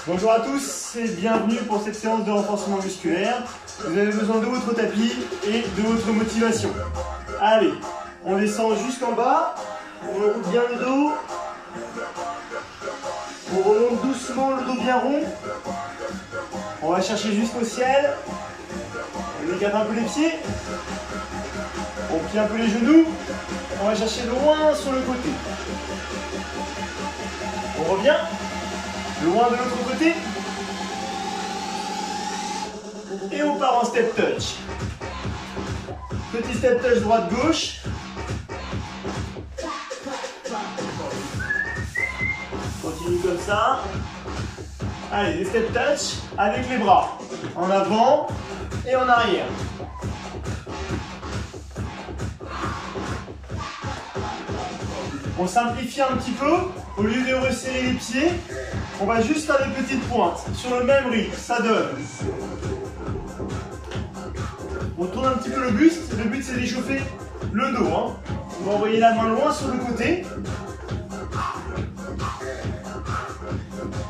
Bonjour à tous et bienvenue pour cette séance de renforcement musculaire. Vous avez besoin de votre tapis et de votre motivation. Allez, on descend jusqu'en bas, on roule bien le dos, on remonte doucement le dos bien rond. On va chercher jusqu'au ciel, on écarte un peu les pieds, on plie un peu les genoux, on va chercher loin sur le côté. On revient. Loin de l'autre côté. Et on part en step touch. Petit step touch droite-gauche. Continue comme ça. Allez, des step touch avec les bras. En avant et en arrière. On simplifie un petit peu. Au lieu de resserrer les pieds, on va juste faire des petites pointes sur le même rythme, ça donne. On tourne un petit peu le buste, le but c'est d'échauffer le dos. On va envoyer la main loin sur le côté.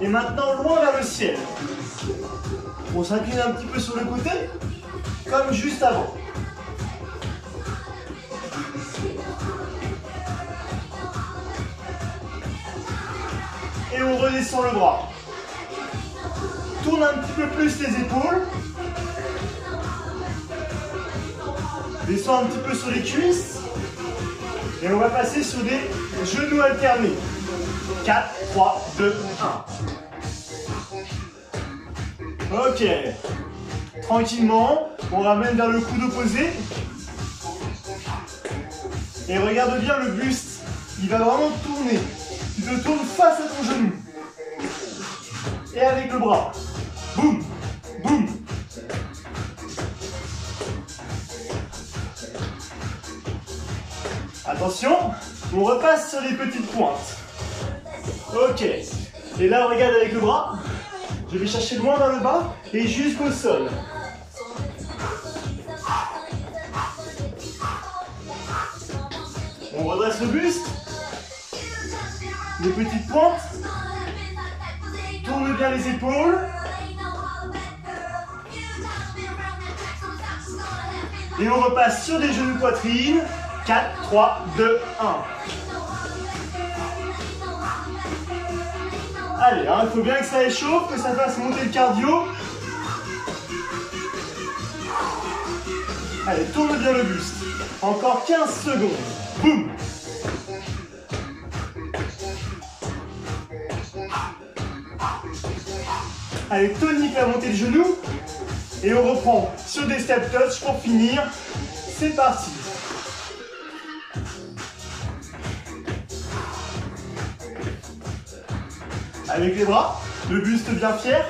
Et maintenant loin vers le ciel. On s'incline un petit peu sur le côté, comme juste avant. Et on redescend le bras. Tourne un petit peu plus les épaules. Descend un petit peu sur les cuisses. Et on va passer sur des genoux alternés. 4, 3, 2, 1. Ok. Tranquillement, on ramène vers le coude opposé. Et regarde bien le buste. Il va vraiment tourner. Tu te tournes face à ton genou. Et avec le bras. Boum, boum. Attention, on repasse sur les petites pointes. Ok. Et là, on regarde avec le bras. Je vais chercher loin vers le bas et jusqu'au sol. On redresse le buste. Les petites pointes. Tourne bien les épaules. Et on repasse sur des genoux poitrine. 4, 3, 2, 1. Allez, il faut bien que ça échauffe, que ça fasse monter le cardio. Allez, tourne bien le buste. Encore 15 secondes. Boum. Allez, tonique la montée de genou. Et on reprend sur des step touch pour finir. C'est parti. Avec les bras, le buste bien fier.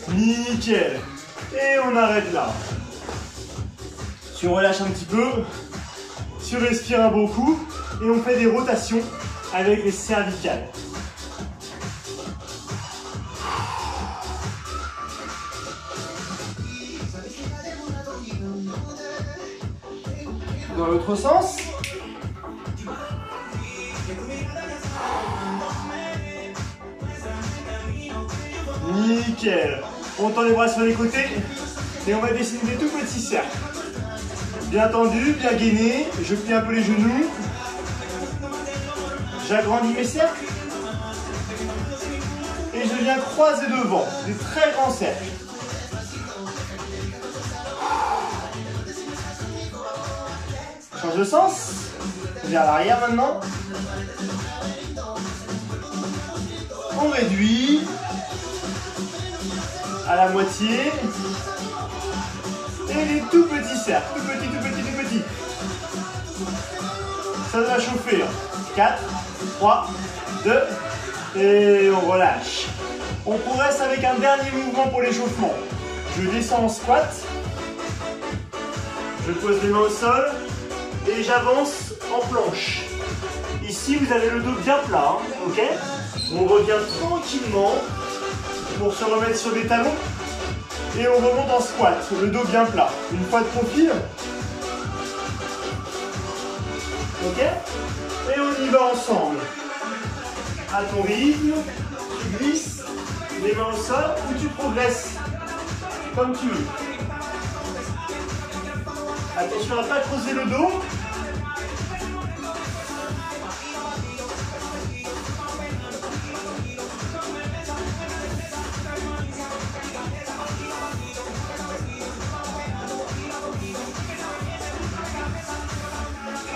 Nickel. Et on arrête là. Tu relâches un petit peu. Tu respires un bon coup. Et on fait des rotations avec les cervicales. Dans l'autre sens. Nickel. On tend les bras sur les côtés et on va dessiner des tout petits cercles. Bien tendu, bien gainé. Je plie un peu les genoux. J'agrandis mes cercles. Et je viens croiser devant. Des très grands cercles. Change de sens. Vers l'arrière maintenant. On réduit. À la moitié. Et les tout petits cercles. Tout petits, tout petits, tout petits. Ça va chauffer. 4, 3, 2. Et on relâche. On progresse avec un dernier mouvement pour l'échauffement. Je descends en squat. Je pose les mains au sol. Et j'avance en planche. Ici, vous avez le dos bien plat. Ok ? On revient tranquillement pour se remettre sur des talons. Et on remonte en squat, le dos bien plat. Une fois de profil. Ok ? Et on y va ensemble. à ton rythme, tu glisses les mains au sol ou tu progresses comme tu veux. Attention à ne pas creuser le dos.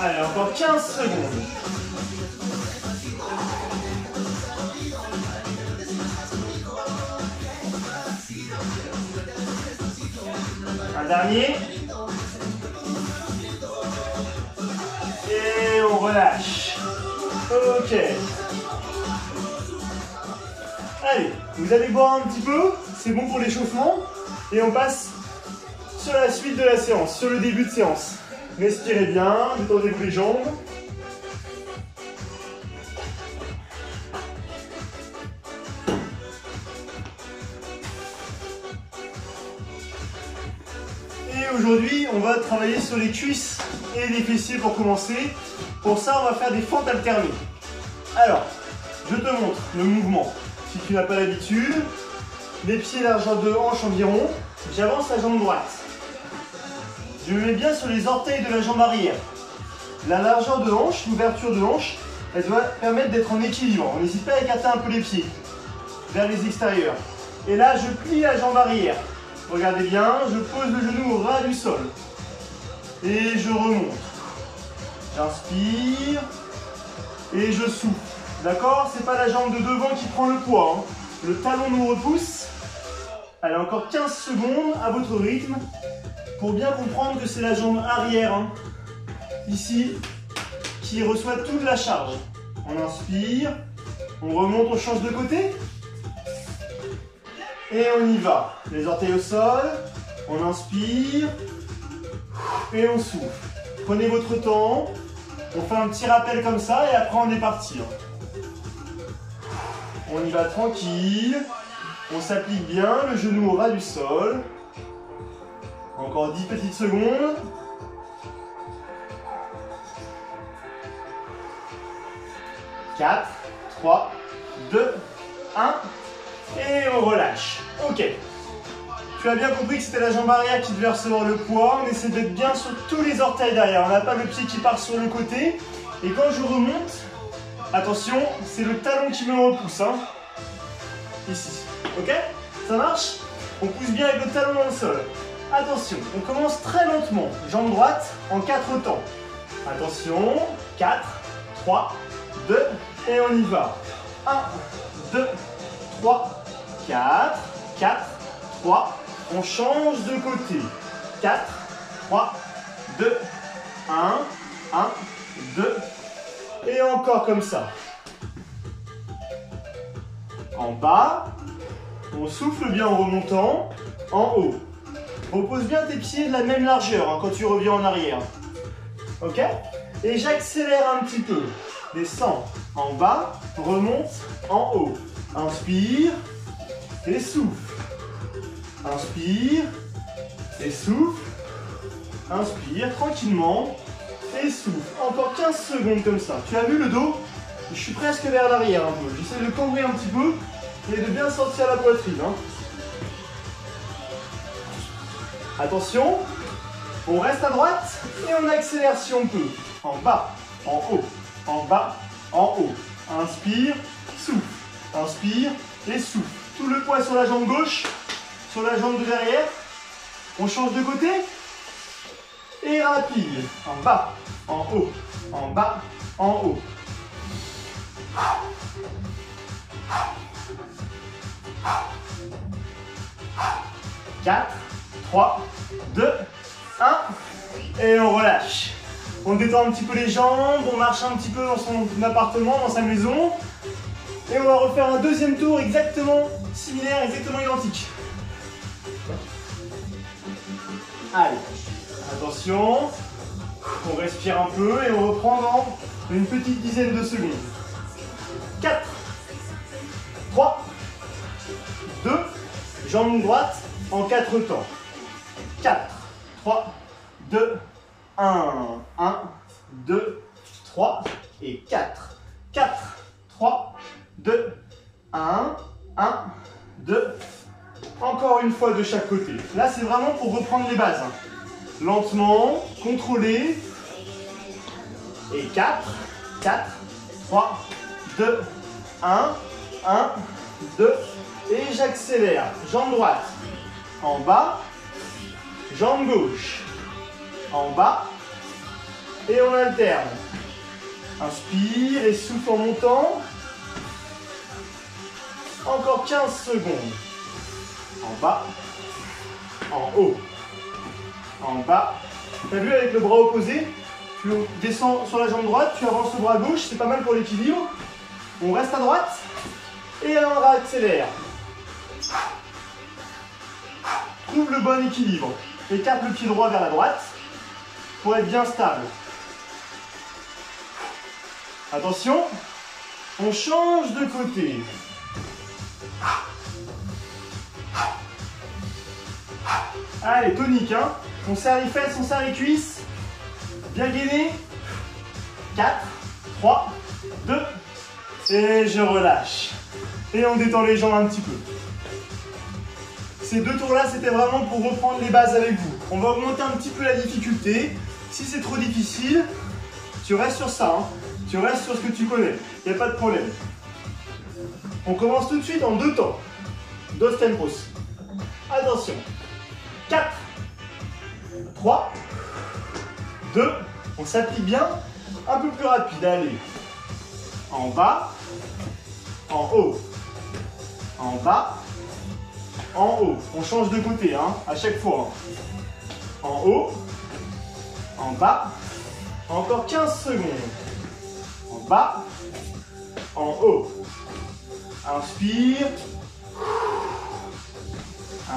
Allez, encore 15 secondes. Un dernier. Et on relâche. Ok. Allez, vous allez boire un petit peu. C'est bon pour l'échauffement. Et on passe sur la suite de la séance, sur le début de séance. Respirez bien, détendez-vous les jambes. Et aujourd'hui, on va travailler sur les cuisses et les fessiers pour commencer. Pour ça, on va faire des fentes alternées. Alors, je te montre le mouvement. Si tu n'as pas l'habitude, les pieds largeur de hanche environ, j'avance la jambe droite. Je me mets bien sur les orteils de la jambe arrière. La largeur de hanche, l'ouverture de hanche, elle doit permettre d'être en équilibre. On n'hésite pas à écarter un peu les pieds vers les extérieurs. Et là, je plie la jambe arrière. Regardez bien, je pose le genou au ras du sol. Et je remonte. J'inspire. Et je souffle. D'accord? C'est pas la jambe de devant qui prend le poids, hein. Le talon nous repousse. Allez, encore 15 secondes à votre rythme. Pour bien comprendre que c'est la jambe arrière, hein, ici, qui reçoit toute la charge. On inspire, on remonte, on change de côté. Et on y va. Les orteils au sol, on inspire et on souffle. Prenez votre temps, on fait un petit rappel comme ça et après on est parti. On y va tranquille, on s'applique bien, le genou au ras du sol. Encore 10 petites secondes. 4, 3, 2, 1. Et on relâche. Ok. Tu as bien compris que c'était la jambe arrière qui devait recevoir le poids. On essaie d'être bien sur tous les orteils derrière. On n'a pas le pied qui part sur le côté. Et quand je remonte, attention, c'est le talon qui me repousse. Hein. Ici. Ok? Ça marche? On pousse bien avec le talon dans le sol. Attention, on commence très lentement. Jambe droite en 4 temps. Attention, 4, 3, 2, et on y va. 1, 2, 3, 4, 4, 3. On change de côté. 4, 3, 2, 1, 1, 2. Et encore comme ça. En bas, on souffle bien en remontant. En haut. Repose bien tes pieds de la même largeur hein, quand tu reviens en arrière. Ok? Et j'accélère un petit peu. Descends en bas, remonte en haut. Inspire et souffle. Inspire et souffle. Inspire tranquillement et souffle. Encore 15 secondes comme ça. Tu as vu le dos? Je suis presque vers l'arrière un peu. J'essaie de cambrer un petit peu et de bien sortir la poitrine. Hein. Attention, on reste à droite et on accélère si on peut. En bas, en haut, en bas, en haut. Inspire, souffle. Inspire et souffle. Tout le poids sur la jambe gauche, sur la jambe de derrière. On change de côté. Et rapide. En bas, en haut, en bas, en haut. 4, 3, 2, 1. Et on relâche. On détend un petit peu les jambes, on marche un petit peu dans son appartement, dans sa maison. Et on va refaire un deuxième tour exactement similaire, exactement identique. Allez, attention. On respire un peu et on reprend dans une petite dizaine de secondes. 4, 3, 2, jambe droite en 4 temps. 4, 3, 2, 1, 1, 2, 3 et 4. 4, 3, 2, 1, 1, 2. Encore une fois de chaque côté. Là, c'est vraiment pour reprendre les bases. Lentement, contrôlé. Et 4, 4, 3, 2, 1, 1, 2. Et j'accélère. Jambe droite. En bas. Jambe gauche. En bas. Et on alterne. Inspire et souffle en montant. Encore 15 secondes. En bas. En haut. En bas. Tu as vu avec le bras opposé, tu descends sur la jambe droite, tu avances le bras gauche, c'est pas mal pour l'équilibre. On reste à droite et on réaccélère. Trouve le bon équilibre. Écarte le pied droit vers la droite pour être bien stable. Attention, on change de côté. Allez, tonique, hein. On serre les fesses, on serre les cuisses. Bien gainé. 4, 3, 2. Et je relâche. Et on détend les jambes un petit peu. Ces deux tours-là, c'était vraiment pour reprendre les bases avec vous. On va augmenter un petit peu la difficulté. Si c'est trop difficile, tu restes sur ça. Hein. Tu restes sur ce que tu connais. Il n'y a pas de problème. On commence tout de suite en 2 temps. 2 tempos. Attention. 4, 3, 2, on s'applique bien, un peu plus rapide, allez. En bas, en haut, en bas, en haut. On change de côté, hein, à chaque fois. En haut, en bas, encore 15 secondes. En bas, en haut. Inspire.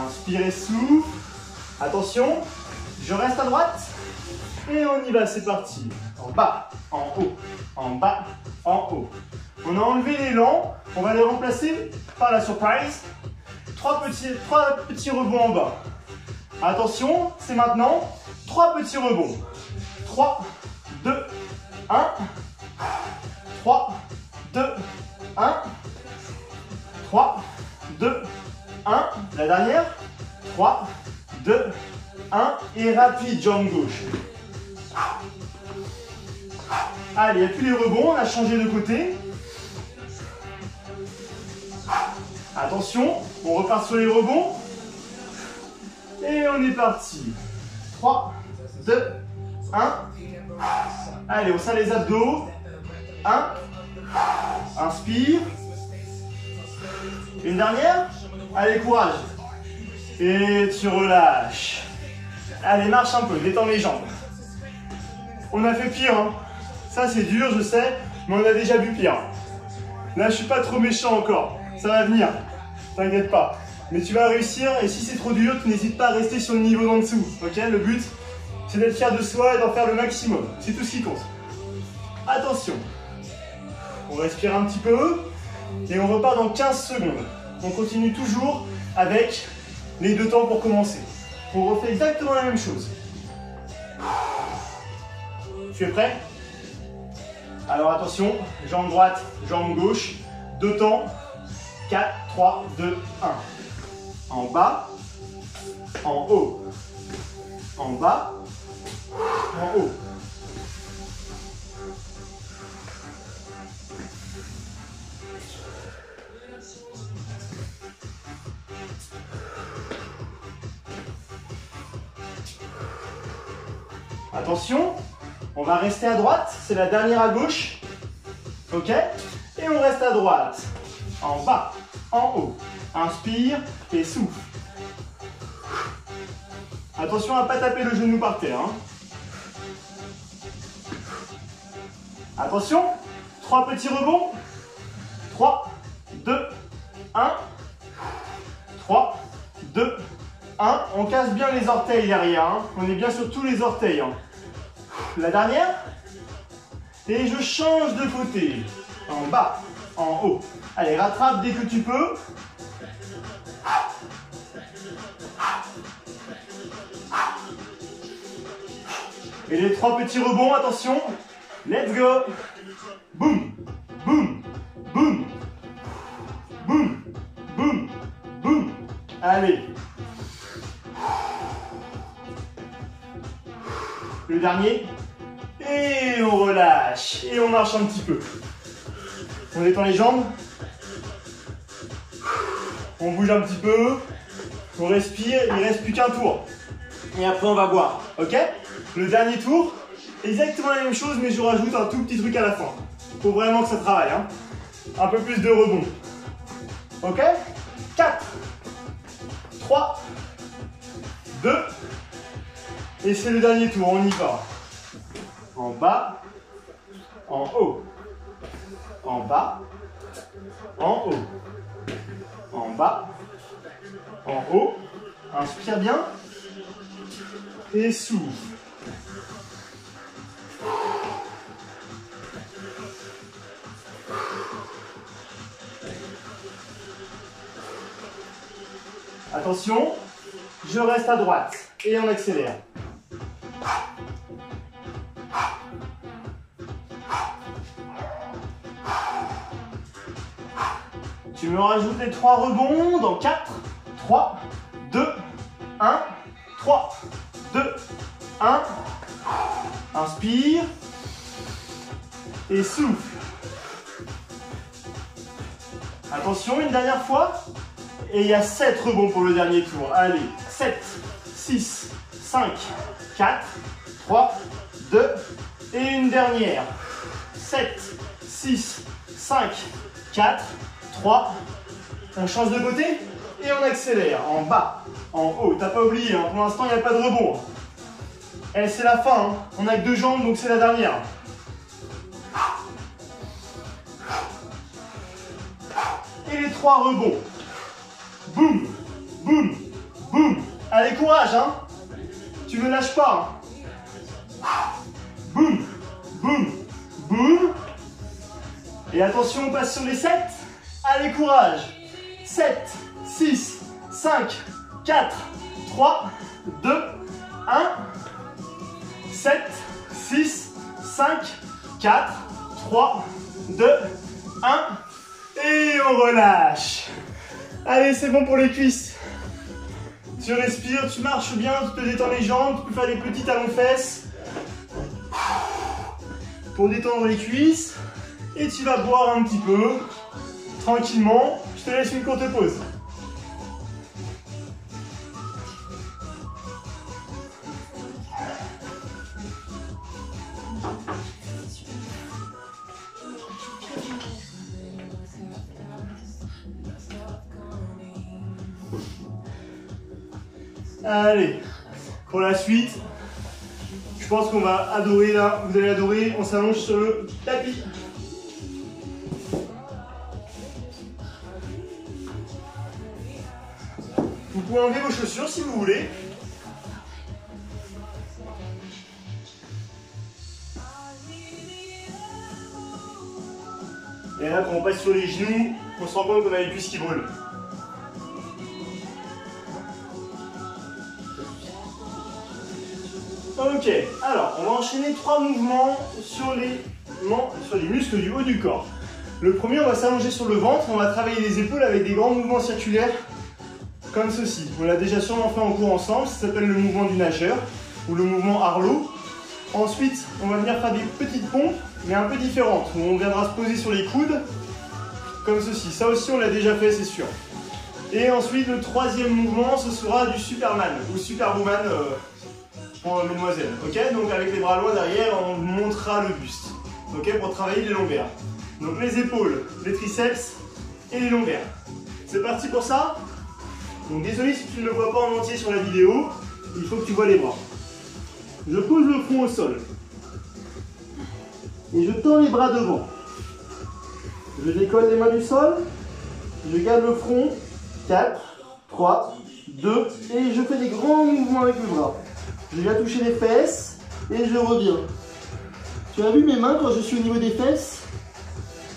Inspire et souffle. Attention, je reste à droite et on y va, c'est parti. En bas, en haut, en bas, en haut. On a enlevé l'élan, on va les remplacer par la surprise. 3 petits rebonds en bas. Attention, c'est maintenant 3 petits rebonds. 3, 2, 1. 3, 2, 1. 3, 2, 1. La dernière. 3, 2, 1. Et rapide, jambe gauche. Allez, il n'y a plus les rebonds, on a changé de côté. Attention, on repart sur les rebonds. Et on est parti. 3, 2, 1. Allez, on serre les abdos. 1. Inspire. Une dernière. Allez, courage. Et tu relâches. Allez, marche un peu, détends les jambes. On a fait pire, hein. Ça, c'est dur, je sais, mais on a déjà vu pire. Là, je suis pas trop méchant encore. Ça va venir. T'inquiète pas. Mais tu vas réussir, et si c'est trop dur, tu n'hésites pas à rester sur le niveau d'en dessous. Ok? Le but, c'est d'être fier de soi et d'en faire le maximum. C'est tout ce qui compte. Attention. On respire un petit peu. Et on repart dans 15 secondes. On continue toujours avec les 2 temps pour commencer. On refait exactement la même chose. Tu es prêt? Alors attention, jambe droite, jambe gauche. 2 temps. 4, 3, 2, 1. En bas, en haut. En bas, en haut. Attention, on va rester à droite, c'est la dernière à gauche. Ok? Et on reste à droite. En bas, en haut. Inspire et souffle. Attention à ne pas taper le genou par terre. Hein. Attention, 3 petits rebonds. 3, 2, 1. 3, 2, 1. On casse bien les orteils derrière. Hein. On est bien sur tous les orteils. Hein. La dernière. Et je change de côté. En bas, en haut. Allez, rattrape dès que tu peux. Et les 3 petits rebonds, attention. Let's go. Boum, boum, boum. Allez. Le dernier. Et on relâche. Et on marche un petit peu. On détend les jambes. On bouge un petit peu. On respire. Il ne reste plus qu'un tour. Et après, on va boire. Ok? Le dernier tour, exactement la même chose, mais je rajoute un tout petit truc à la fin. Faut vraiment que ça travaille. Hein. Un peu plus de rebond. Ok? 4, 3, 2, et c'est le dernier tour, on y va. En bas, en haut, en bas, en haut, en bas, en haut. Inspire bien et souffle. Attention, je reste à droite et on accélère. Tu me rajoutes les 3 rebonds dans 4, 3, 2, 1, 3, 2, 1. Inspire et souffle. Attention, une dernière fois. Et il y a 7 rebonds pour le dernier tour. Allez, 7, 6, 5, 4, 3, 2, et une dernière. 7, 6, 5, 4, 3. On change de côté et on accélère. En bas, en haut. T'as pas oublié, hein, pour l'instant, il n'y a pas de rebond. Et c'est la fin. Hein. On n'a que 2 jambes, donc c'est la dernière. Et les 3 rebonds. Boum, boum, boum. Allez, courage, hein. Tu ne lâches pas. Hein. Boum, boum, boum. Et attention, on passe sur les 7. Allez, courage. 7, 6, 5, 4, 3, 2, 1. 7, 6, 5, 4, 3, 2, 1. Et on relâche. Allez, c'est bon pour les cuisses. Tu respires, tu marches bien, tu te détends les jambes, tu peux faire des petits talons-fesses pour détendre les cuisses. Et tu vas boire un petit peu, tranquillement. Je te laisse une courte pause. Allez, pour la suite, je pense qu'on va adorer là, vous allez adorer, on s'allonge sur le tapis. Vous pouvez enlever vos chaussures si vous voulez. Et là, quand on passe sur les genoux, on se rend compte qu'on a les cuisses qui brûlent. Ok, alors on va enchaîner 3 mouvements sur les muscles du haut du corps. Le premier, on va s'allonger sur le ventre, on va travailler les épaules avec des grands mouvements circulaires comme ceci. On l'a déjà sûrement fait en cours ensemble, ça s'appelle le mouvement du nageur ou le mouvement Harlow. Ensuite, on va venir faire des petites pompes, mais un peu différentes, où on viendra se poser sur les coudes comme ceci. Ça aussi, on l'a déjà fait, c'est sûr. Et ensuite, le troisième mouvement, ce sera du Superman ou Superwoman pour mesdemoiselles. Ok, donc avec les bras loin derrière, on montera le buste. Ok, pour travailler les lombaires. Donc les épaules, les triceps et les lombaires. C'est parti pour ça. Donc désolé si tu ne le vois pas en entier sur la vidéo, il faut que tu vois les bras. Je pose le front au sol. Et je tends les bras devant. Je décolle les mains du sol. Je garde le front. 4, 3, 2. Et je fais des grands mouvements avec le bras. Je viens toucher les fesses. Et je reviens. Tu as vu mes mains quand je suis au niveau des fesses?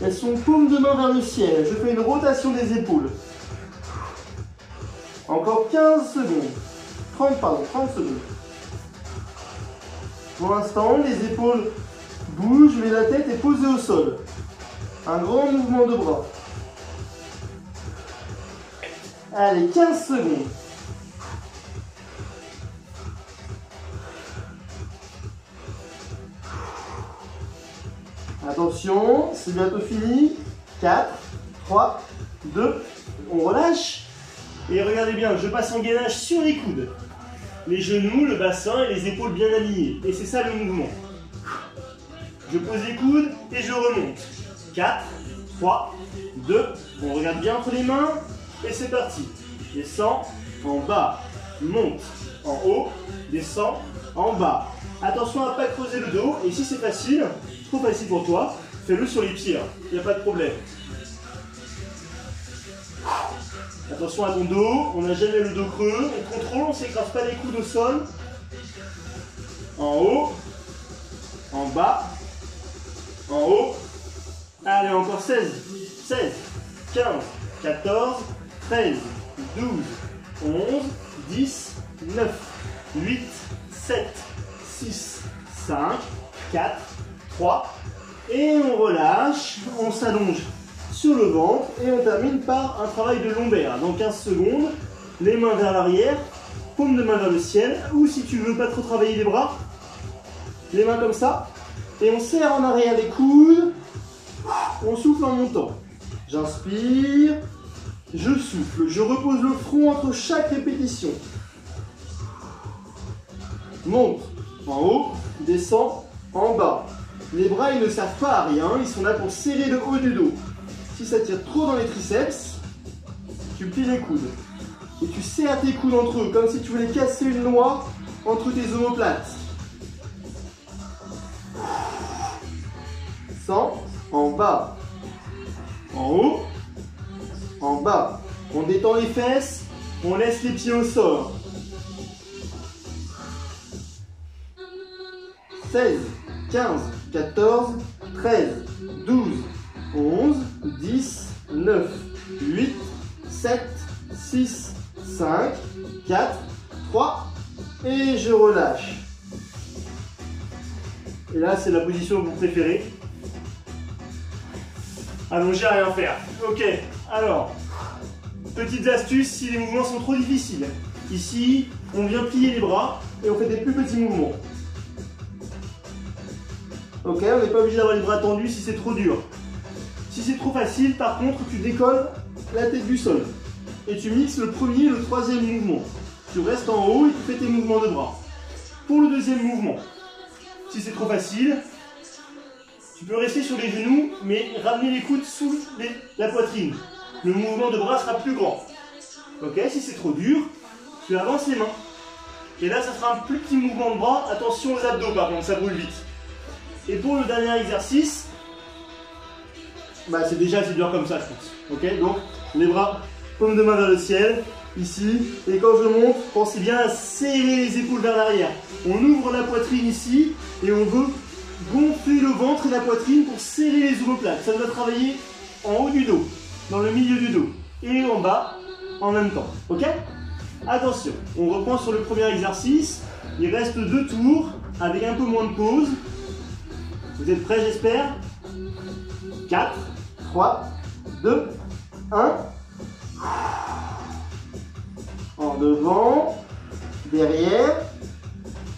Elles sont paumes de main vers le ciel. Je fais une rotation des épaules. Encore 15 secondes. 30 secondes. Pour l'instant, les épaules bougent, mais la tête est posée au sol. Un grand mouvement de bras. Allez, 15 secondes. Attention, c'est bientôt fini. 4, 3, 2, on relâche. Et regardez bien, je passe en gainage sur les coudes. Les genoux, le bassin et les épaules bien alignés. Et c'est ça le mouvement. Je pose les coudes et je remonte. 4, 3, 2, on regarde bien entre les mains. Et c'est parti. Descends, en bas, monte, en haut, descends, en bas. Attention à ne pas creuser le dos. Et si c'est facile, trop facile pour toi, fais-le sur les pieds. Il n'y a pas de problème. Attention à ton dos, on n'a jamais le dos creux. On contrôle, on ne s'écrase pas les coudes au sol. En haut, en bas, en haut. Allez, encore 16, 16, 15, 14, 13, 12, 11, 10, 9, 8, 7, 6, 5, 4, 3. Et on relâche, on s'allonge sur le ventre et on termine par un travail de lombaire. Dans 15 secondes, les mains vers l'arrière, paume de main vers le ciel, ou si tu veux pas trop travailler les bras, les mains comme ça, et on serre en arrière les coudes, on souffle en montant. J'inspire, je souffle, je repose le front entre chaque répétition. Monte, en haut, descend, en bas. Les bras, ils ne servent pas à rien, ils sont là pour serrer le haut du dos. Si ça tire trop dans les triceps, tu plies les coudes. Et tu serres tes coudes entre eux, comme si tu voulais casser une noix entre tes omoplates. 100, en bas, en haut, en bas. On détend les fesses, on laisse les pieds au sol. 16, 15, 14, 13, 12, 11, 10, 9, 8, 7, 6, 5, 4, 3, et je relâche. Et là, c'est la position que vous préférez. Allongé à rien faire. Ok, alors, petites astuces si les mouvements sont trop difficiles. Ici, on vient plier les bras et on fait des plus petits mouvements. Ok, on n'est pas obligé d'avoir les bras tendus si c'est trop dur. Si c'est trop facile, par contre, tu décolles la tête du sol. Et tu mixes le premier et le troisième mouvement. Tu restes en haut et tu fais tes mouvements de bras. Pour le deuxième mouvement, si c'est trop facile, tu peux rester sur les genoux, mais ramener les coudes sous la poitrine. Le mouvement de bras sera plus grand. Ok, si c'est trop dur, tu avances les mains. Et là, ça sera un plus petit mouvement de bras. Attention aux abdos, par contre, ça brûle vite. Et pour le dernier exercice, c'est déjà assez dur comme ça, je pense. Ok, donc les bras, paume de main vers le ciel, ici. Et quand je monte, pensez bien à serrer les épaules vers l'arrière. On ouvre la poitrine ici et on veut gonfler le ventre et la poitrine pour serrer les omoplates. Ça doit travailler en haut du dos, dans le milieu du dos et en bas en même temps. Ok? Attention, on reprend sur le premier exercice. Il reste 2 tours avec un peu moins de pause. Vous êtes prêts, j'espère? 4, 3, 2, 1. En devant, derrière,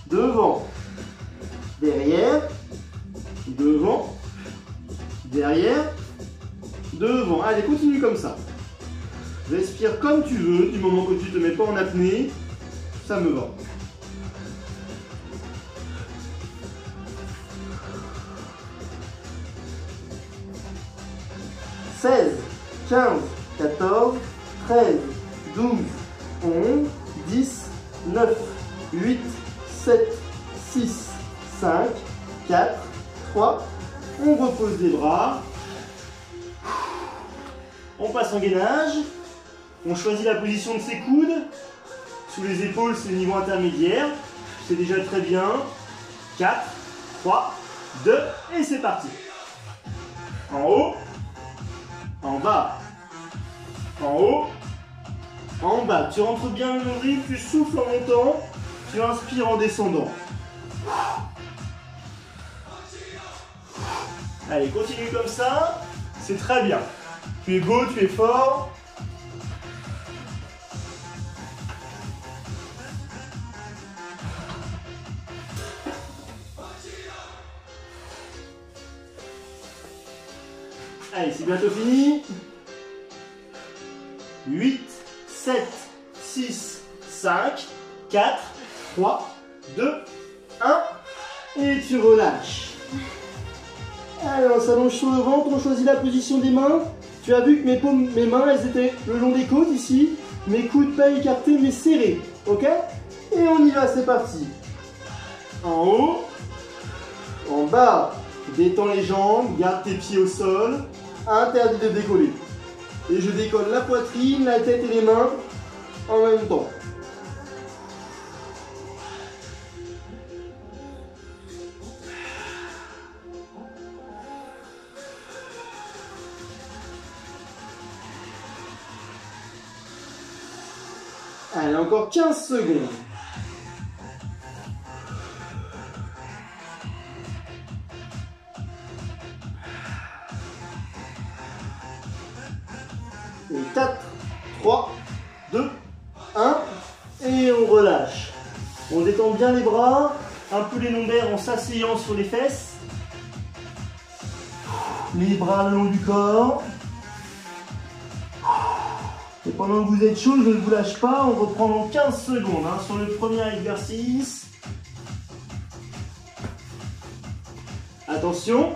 devant, derrière, devant, derrière, devant. Allez, continue comme ça. Respire comme tu veux, du moment que tu ne te mets pas en apnée, ça me va. « 16, 15, 14, 13, 12, 11, 10, 9, 8, 7, 6, 5, 4, 3. On repose les bras. On passe en gainage. On choisit la position de ses coudes. Sous les épaules, c'est le niveau intermédiaire. C'est déjà très bien. 4, 3, 2, et c'est parti. En haut. En bas, en haut, en bas. Tu rentres bien le nombril, tu souffles en montant, tu inspires en descendant. Allez, continue comme ça, c'est très bien. Tu es beau, tu es fort. Allez, c'est bientôt fini. 8, 7, 6, 5, 4, 3, 2, 1. Et tu relâches. Alors, on s'allonge sur le ventre, on choisit la position des mains. Tu as vu que mes mains, elles étaient le long des côtes ici. Mes coudes pas écartés mais serrés. Ok? Et on y va, c'est parti. En haut, en bas. Détends les jambes, garde tes pieds au sol. Interdit de décoller. Et je décolle la poitrine, la tête et les mains en même temps. Allez, encore 15 secondes. Et 4, 3, 2, 1. Et on relâche. On détend bien les bras, un peu les lombaires en s'asseyant sur les fesses. Les bras le long du corps. Et pendant que vous êtes chaud, je ne vous lâche pas, on reprend dans 15 secondes sur le premier exercice. Attention.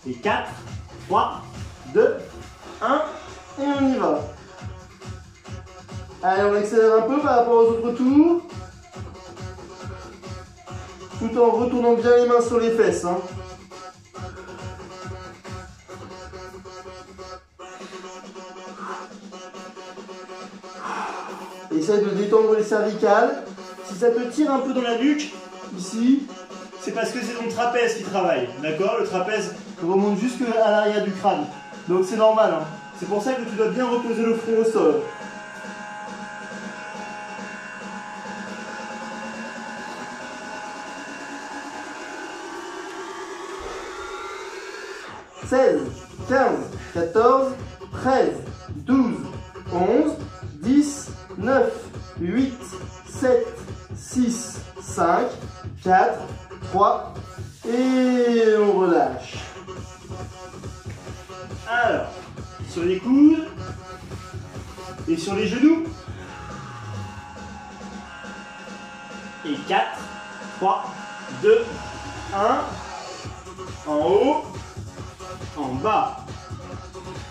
Et 4, 3, 2, 1. Et on y va. Allez, on accélère un peu par rapport aux autres tours. Tout en retournant bien les mains sur les fesses. Essaye de détendre les cervicales. Si ça te tire un peu dans la nuque, ici, c'est parce que c'est ton trapèze qui travaille. D'accord? Le trapèze remonte jusque à l'arrière du crâne. Donc c'est normal. C'est pour ça que tu dois bien reposer le front au sol. « 16, 15, 14, 13, 12, 11, 10, 9, 8, 7, 6, 5, 4, 3, et on relâche. Alors, sur les coudes et sur les genoux. Et 4, 3, 2, 1, en haut, en bas,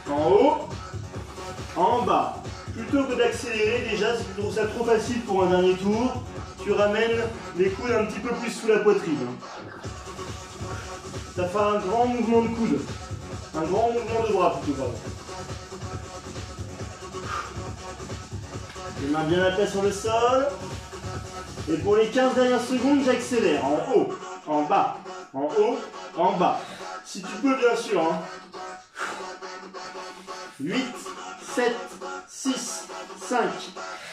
en haut, en bas. Plutôt que d'accélérer, déjà, si tu trouves ça trop facile pour un dernier tour, tu ramènes les coudes un petit peu plus sous la poitrine. Ça fait un grand mouvement de coude. Un grand mouvement de bras plutôt, pardon. Les mains bien à plat sur le sol. Et pour les 15 dernières secondes, j'accélère. En haut, en bas, en haut, en bas. Si tu peux, bien sûr. 8, 7, 6, 5,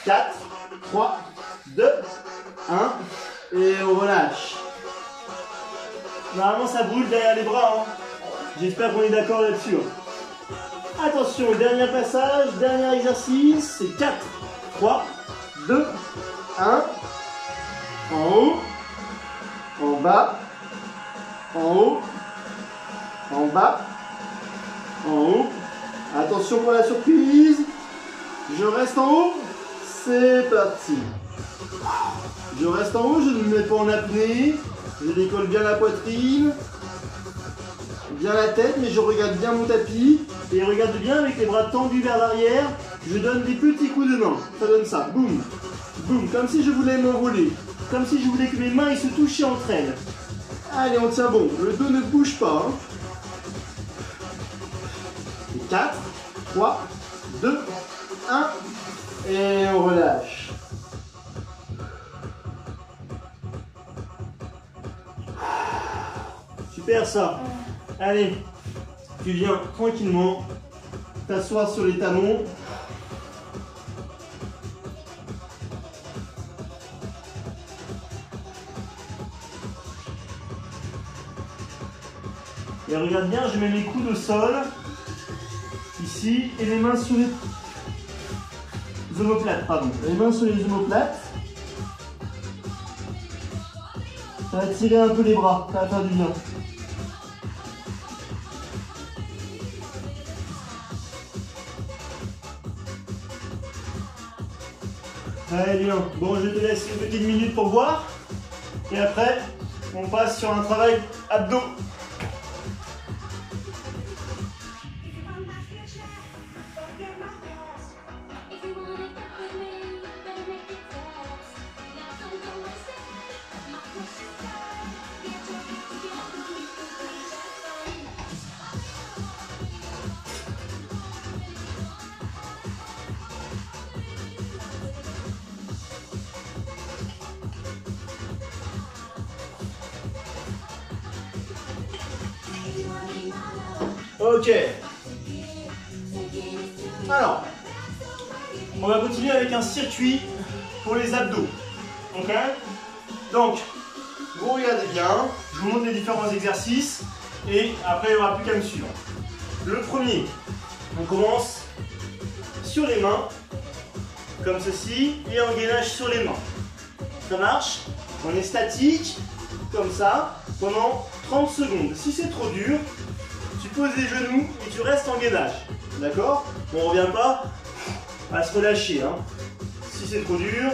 4, 3, 2, 1. Et on relâche. Normalement, ça brûle derrière les bras. J'espère qu'on est d'accord là-dessus. Attention, dernier passage, dernier exercice. C'est 4, 3, 2, 1. En haut, en bas, en haut, en bas, en haut. Attention pour la surprise. Je reste en haut. C'est parti. Je reste en haut, je ne me mets pas en apnée. Je décolle bien la poitrine, bien la tête, mais je regarde bien mon tapis. Et regarde bien avec les bras tendus vers l'arrière. Je donne des petits coups de main. Ça donne ça. Boum, boum. Comme si je voulais m'envoler. Comme si je voulais que mes mains se touchaient entre elles. Allez, on tient bon. Le dos ne bouge pas. 4, 3, 2, 1. Et on relâche. Super ça. Allez, tu viens tranquillement t'asseoir sur les talons. Et regarde bien, je mets mes coudes au sol, ici, et les mains sur les omoplates, pardon. Les mains sur les omoplates. Ça va tirer un peu les bras, ça va faire du bien. Allez, bien. Bon, je te laisse une petite minute pour voir. Et après, on passe sur un travail abdos. Ok. Alors, on va continuer avec un circuit pour les abdos. Ok. Donc, vous regardez bien, je vous montre les différents exercices et après il n'y aura plus qu'à me suivre. Le premier, on commence sur les mains, comme ceci, et en gainage sur les mains. Ça marche? On est statique, comme ça, pendant 30 secondes. Si c'est trop dur, tu poses les genoux et tu restes en gainage. D'accord? On ne revient pas à se relâcher. Hein. Si c'est trop dur,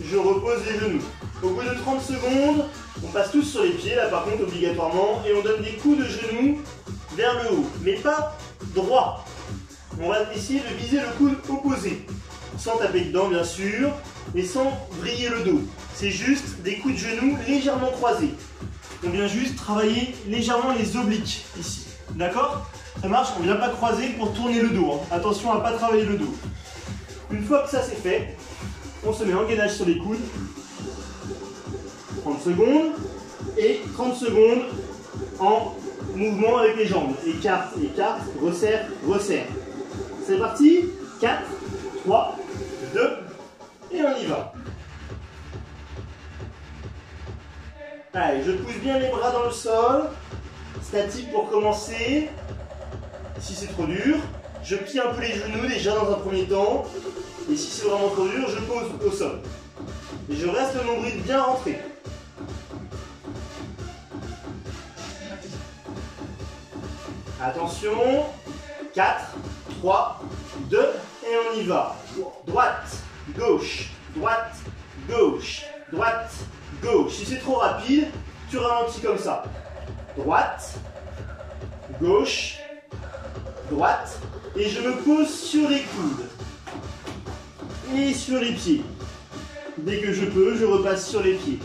je repose les genoux. Au bout de 30 secondes, on passe tous sur les pieds, là par contre obligatoirement, et on donne des coups de genoux vers le haut, mais pas droit. On va essayer de viser le coude opposé, sans taper dedans bien sûr, et sans vriller le dos. C'est juste des coups de genoux légèrement croisés. On vient juste travailler légèrement les obliques ici. D'accord? Ça marche, on ne vient pas croiser pour tourner le dos. Hein. Attention à ne pas travailler le dos. Une fois que ça c'est fait, on se met en gainage sur les coudes. 30 secondes. Et 30 secondes en mouvement avec les jambes. Écarte, écarte, resserre, resserre. C'est parti. 4, 3, 2, et on y va. Allez, je pousse bien les bras dans le sol. Statique pour commencer. Si c'est trop dur, je plie un peu les genoux déjà dans un premier temps. Et si c'est vraiment trop dur, je pose au sol. Et je reste le nombril bien rentré. Attention. 4, 3, 2, et on y va. Droite, gauche, droite, gauche, droite, gauche. Si c'est trop rapide, tu ralentis comme ça. Droite, gauche, droite, et je me pose sur les coudes et sur les pieds. Dès que je peux, je repasse sur les pieds.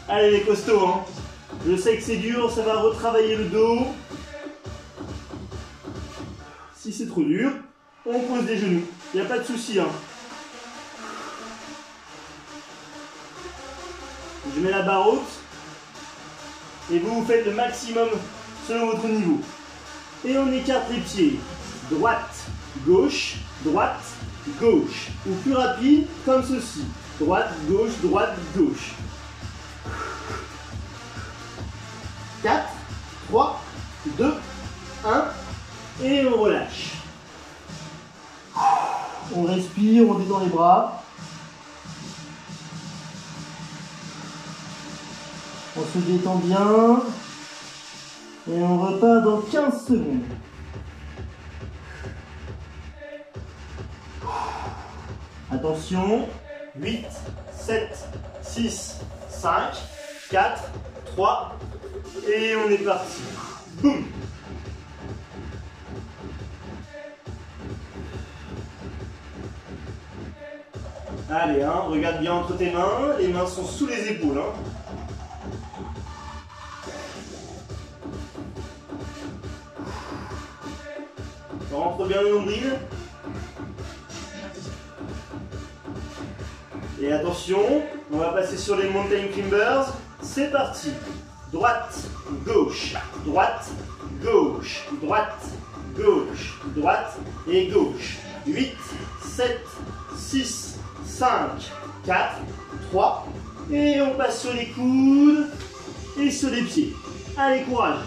Allez les costauds, hein. Je sais que c'est dur, ça va retravailler le dos. Si c'est trop dur, on pose les genoux. Il n'y a pas de souci, hein. Je mets la barre haute. Et vous faites le maximum selon votre niveau. Et on écarte les pieds. Droite, gauche, droite, gauche. Ou plus rapide, comme ceci. Droite, gauche, droite, gauche. 4, 3, 2, 1. Et on relâche. On respire, on détend les bras. On se détend bien. Et on repart dans 15 secondes. Attention. 8, 7, 6, 5, 4, 3. Et on est parti. Boum. Allez, hein, regarde bien entre tes mains. Les mains sont sous les épaules. Hein. On rentre bien le nombril. Et attention, on va passer sur les mountain climbers. C'est parti. Droite, gauche, droite, gauche, droite, gauche, droite et gauche. 8, 7, 6, 5, 4, 3. Et on passe sur les coudes et sur les pieds. Allez, courage.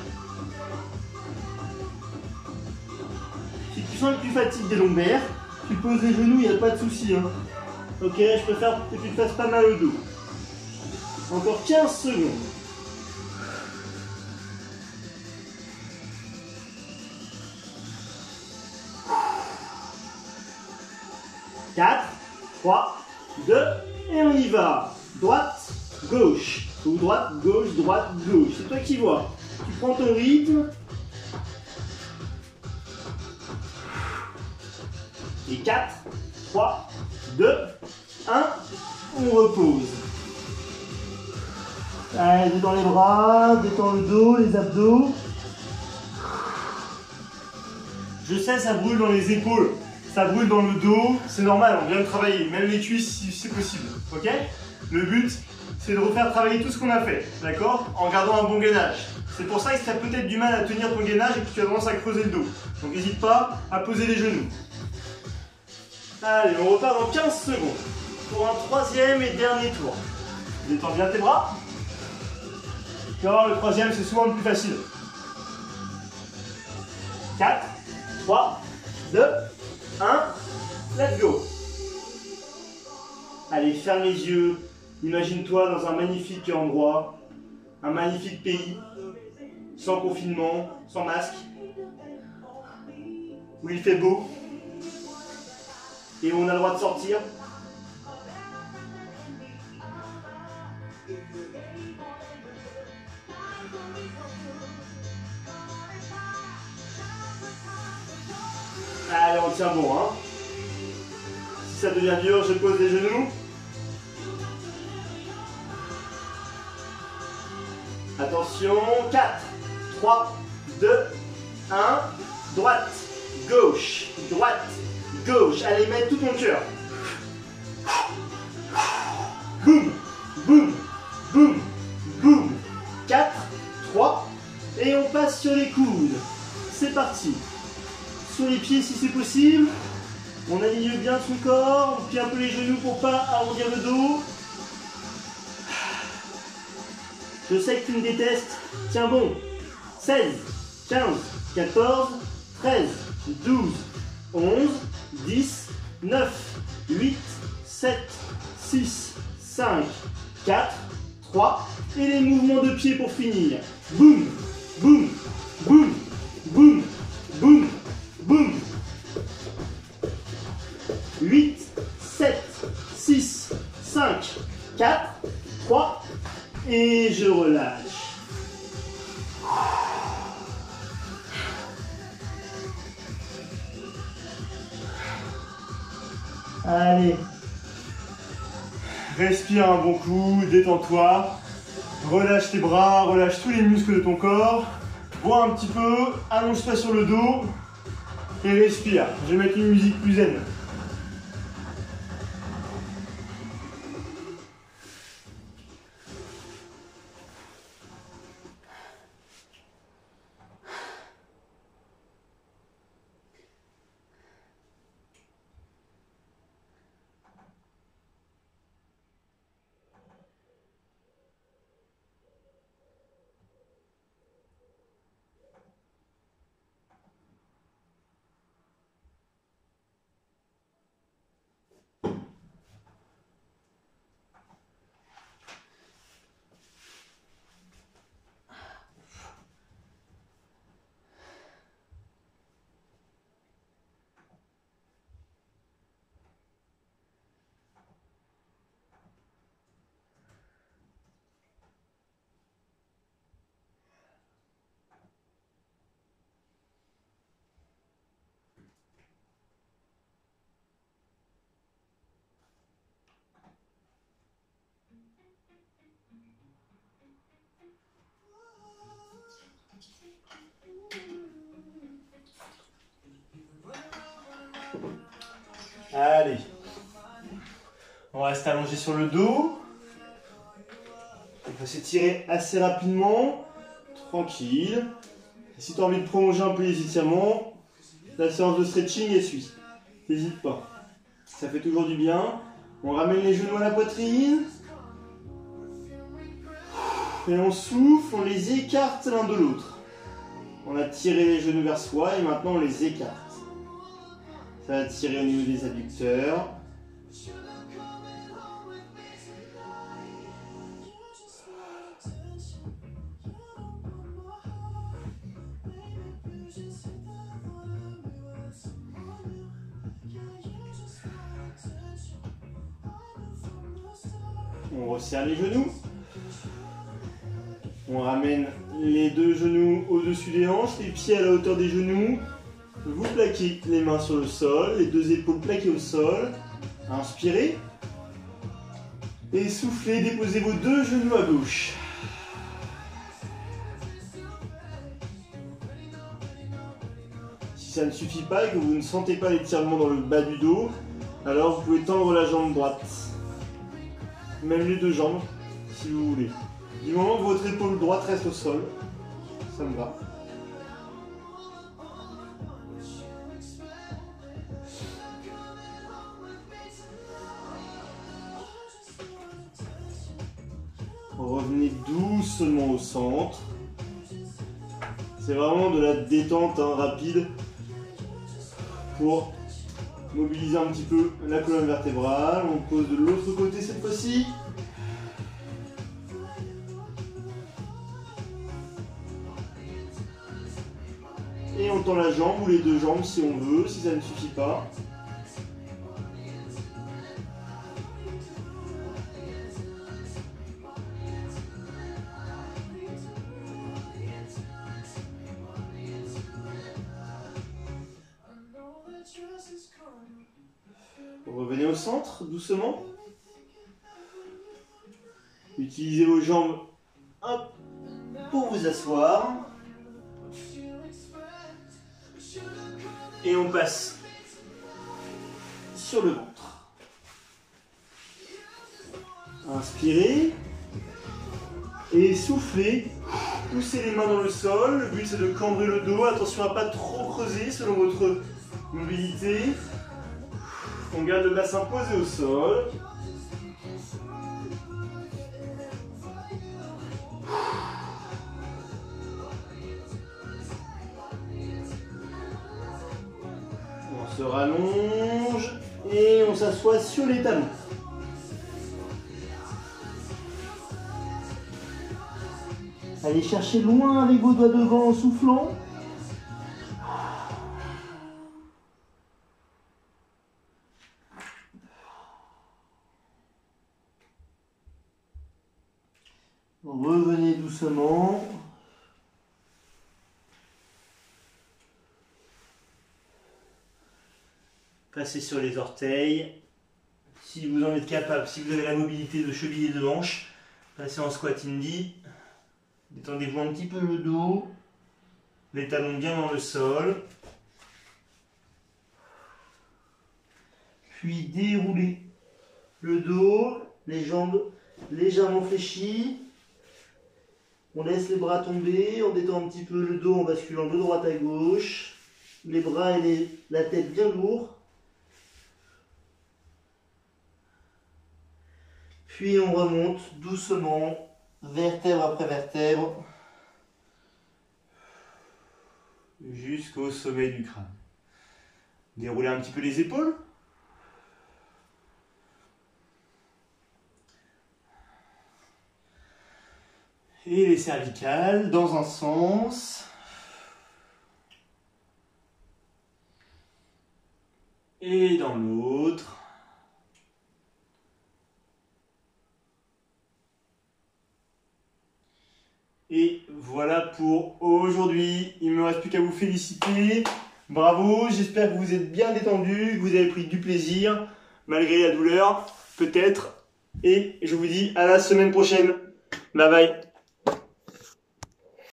Si tu sens que tu fatigues des lombaires, tu poses les genoux, il n'y a pas de souci. Hein. Ok, je préfère que tu te fasses pas mal au dos. Encore 15 secondes. 4, 3, 2, et on y va. Droite, gauche, ou droite, gauche, c'est toi qui vois. Tu prends ton rythme. Et 4, 3, 2, 1, on repose. Allez, détends les bras, détends le dos, les abdos. Je sais, ça brûle dans les épaules, ça brûle dans le dos, c'est normal, on vient de travailler, même les cuisses si c'est possible, ok? Le but, c'est de refaire travailler tout ce qu'on a fait, d'accord? En gardant un bon gainage. C'est pour ça que tu as peut-être du mal à tenir ton gainage et que tu as tendance à creuser le dos. Donc n'hésite pas à poser les genoux. Allez, on repart dans 15 secondes pour un troisième et dernier tour. Détends bien tes bras. Tu vas voir, le troisième, c'est souvent le plus facile. 4, 3, 2, 1, let's go. Allez, ferme les yeux. Imagine-toi dans un magnifique endroit, un magnifique pays, sans confinement, sans masque, où il fait beau et où on a le droit de sortir. Allez, on tient bon, hein. Si ça devient dur, je pose les genoux. Attention, 4, 3, 2, 1, droite, gauche, allez, mets tout ton cœur. Boum, boum, boum, boum, 4, 3, et on passe sur les coudes. C'est parti. Sur les pieds si c'est possible. On aligne bien son corps, on plie un peu les genoux pour pas arrondir le dos. Je sais que tu me détestes. Tiens bon. 16, 15, 14, 13, 12, 11, 10, 9, 8, 7, 6, 5, 4, 3. Et les mouvements de pied pour finir. Boum, boum, boum, boum, boum, boum. 8, 7, 6, 5, 4, 3. Et je relâche. Allez. Respire un bon coup, détends-toi. Relâche tes bras, relâche tous les muscles de ton corps. Bois un petit peu, allonge-toi sur le dos. Et respire. Je vais mettre une musique plus zen. Allez. On reste allongé sur le dos. On va s'étirer assez rapidement. Tranquille. Et si tu as envie de prolonger un peu les étirements, la séance de stretching essuie. N'hésite pas. Ça fait toujours du bien. On ramène les genoux à la poitrine. Et on souffle, on les écarte l'un de l'autre. On a tiré les genoux vers soi et maintenant on les écarte. Ça va tirer au niveau des adducteurs. On resserre les genoux. On ramène les deux genoux au-dessus des hanches, les pieds à la hauteur des genoux. Vous plaquez les mains sur le sol, les deux épaules plaquées au sol. Inspirez. Et soufflez, déposez vos deux genoux à gauche. Si ça ne suffit pas et que vous ne sentez pas l'étirement dans le bas du dos, alors vous pouvez tendre la jambe droite. Même les deux jambes, si vous voulez. Du moment que votre épaule droite reste au sol, ça me va. Revenez doucement au centre. C'est vraiment de la détente rapide pour mobiliser un petit peu la colonne vertébrale. On pose de l'autre côté cette fois-ci. Et on tend la jambe ou les deux jambes si on veut, si ça ne suffit pas. Revenez au centre, doucement. Utilisez vos jambes hop, pour vous asseoir. Et on passe sur le ventre. Inspirez. Et soufflez. Poussez les mains dans le sol. Le but c'est de cambrer le dos. Attention à ne pas trop creuser selon votre mobilité. On garde le bassin posé au sol. On se rallonge et on s'assoit sur les talons. Allez chercher loin avec vos doigts devant en soufflant. Revenez doucement. Passez sur les orteils. Si vous en êtes capable, si vous avez la mobilité de cheville et de hanche, passez en squat indie. Détendez-vous un petit peu le dos. Les talons bien dans le sol. Puis déroulez le dos, les jambes légèrement fléchies. On laisse les bras tomber, on détend un petit peu le dos en basculant de droite à gauche. Les bras et la tête bien lourds. Puis on remonte doucement, vertèbre après vertèbre, jusqu'au sommet du crâne. Déroulez un petit peu les épaules. Et les cervicales dans un sens. Et dans l'autre. Et voilà pour aujourd'hui. Il ne me reste plus qu'à vous féliciter. Bravo, j'espère que vous êtes bien détendu, que vous avez pris du plaisir, malgré la douleur, peut-être. Et je vous dis à la semaine prochaine. Bye bye.